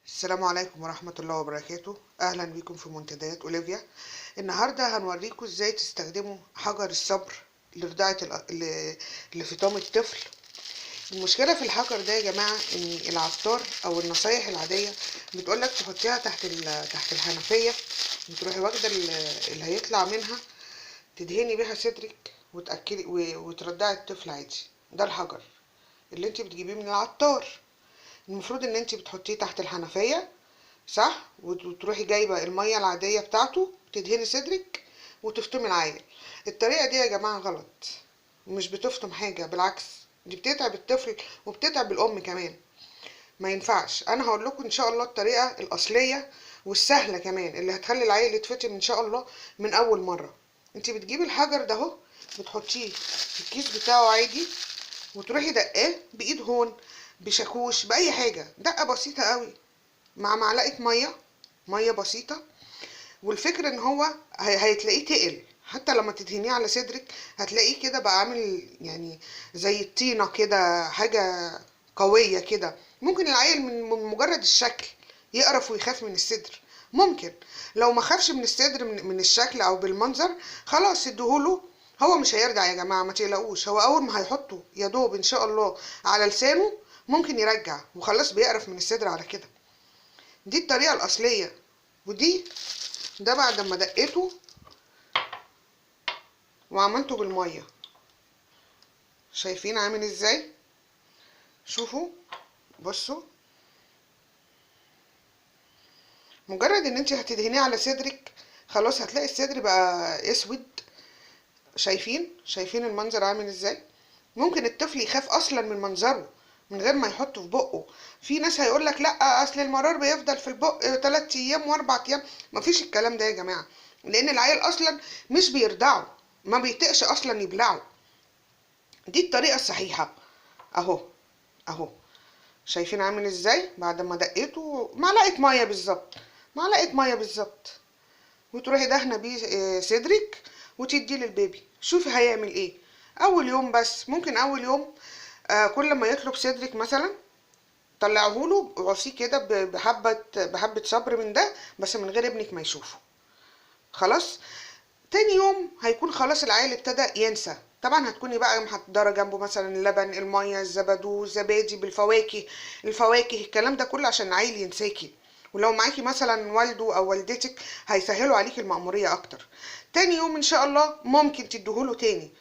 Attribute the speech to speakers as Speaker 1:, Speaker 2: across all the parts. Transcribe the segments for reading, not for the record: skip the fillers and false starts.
Speaker 1: السلام عليكم ورحمة الله وبركاته. أهلا بكم في منتديات أوليفيا. النهاردة هنوريكم إزاي تستخدموا حجر الصبر لرضاعة لفطام الطفل. المشكلة في الحجر ده يا جماعة إن العطار أو النصايح العادية بتقولك تحطيها تحت الحنفية، وتروحي واخدة اللي هيطلع منها تدهني بيها صدرك وتأكلي وترضعي الطفل عادي. ده الحجر اللي انت بتجيبيه من العطار. المفروض ان انت بتحطيه تحت الحنفية، صح، وتروحي جايبه الميه العاديه بتاعته تدهني صدرك وتفطمي العيل. الطريقه دي يا جماعه غلط، مش بتفطم حاجه، بالعكس دي بتتعب الطفل وبتتعب الام كمان. ما ينفعش. انا هقول لكم ان شاء الله الطريقه الاصليه والسهله كمان اللي هتخلي العيل يتفطم ان شاء الله من اول مره. انت بتجيبي الحجر ده اهو، بتحطيه في الكيس بتاعه عادي، وتروحي دقاه بايد هون، بشاكوش، باي حاجه، دقه بسيطه قوي مع معلقه ميه بسيطه. والفكره ان هو هتلاقيه تقل، حتى لما تدهنيه على صدرك هتلاقيه كده بقى عامل يعني زي الطينه كده، حاجه قويه كده. ممكن العيل من مجرد الشكل يقرف ويخاف من الصدر. ممكن لو ما خافش من الصدر من الشكل او بالمنظر، خلاص اديهوله. هو مش هيرجع يا جماعه، ما تقلقوش. هو اول ما هيحطه يا دوب ان شاء الله على لسانه ممكن يرجع، وخلاص بيقرف من الصدر على كده. دي الطريقة الأصلية. ده بعد ما دقيته وعملته بالمية، شايفين عامل ازاي؟ شوفوا، بصوا، مجرد ان انت هتدهنيه على صدرك خلاص هتلاقي الصدر بقى اسود. شايفين المنظر عامل ازاي؟ ممكن الطفل يخاف اصلا من منظره من غير ما يحطه في بقه. في ناس هيقولك لا اصل المرار بيفضل في البق 3 ايام و4 ايام. مفيش الكلام ده يا جماعه، لان العيل اصلا مش بيرضعه، ما بيطقش اصلا يبلعه. دي الطريقه الصحيحه. اهو اهو، شايفين عامل ازاي؟ بعد ما دقيته معلقه ميه بالظبط، معلقه ميه بالظبط، وتروحي دهنه بيه صدرك وتديه للبيبي. شوفي هيعمل ايه. اول يوم بس، ممكن اول يوم كل ما يطلب صدرك مثلا طلعهوله وعصيه كده بحبة صبر من ده، بس من غير ابنك ما يشوفه. خلاص. تاني يوم هيكون خلاص العيل ابتدى ينسى. طبعا هتكوني بقى محضره جنبه مثلا اللبن، الميه، الزبادو، الزبادي بالفواكه، الفواكه، الكلام ده كله عشان العيل ينساكي. ولو معاكي مثلا والده او والدتك هيسهلوا عليكي المأمورية اكتر. تاني يوم ان شاء الله ممكن تديهوله تاني،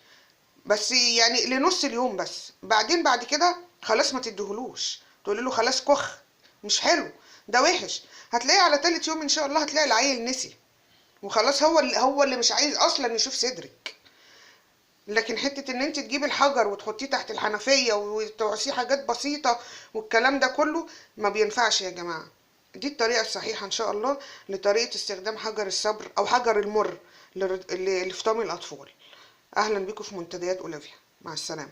Speaker 1: بس يعني لنص اليوم بس. بعدين بعد كده خلاص ما تديهولوش، تقولي له خلاص كخ، مش حلو، ده وحش. هتلاقي على تالت يوم ان شاء الله هتلاقي العيل نسي وخلاص، هو اللي مش عايز اصلا يشوف صدرك. لكن حته ان انت تجيبي الحجر وتحطيه تحت الحنفيه وتعصيه حاجات بسيطه والكلام ده كله ما بينفعش يا جماعه. دي الطريقه الصحيحه ان شاء الله لطريقه استخدام حجر الصبر او حجر المر لفطام الاطفال. اهلا بكم في منتديات اولivia. مع السلامه.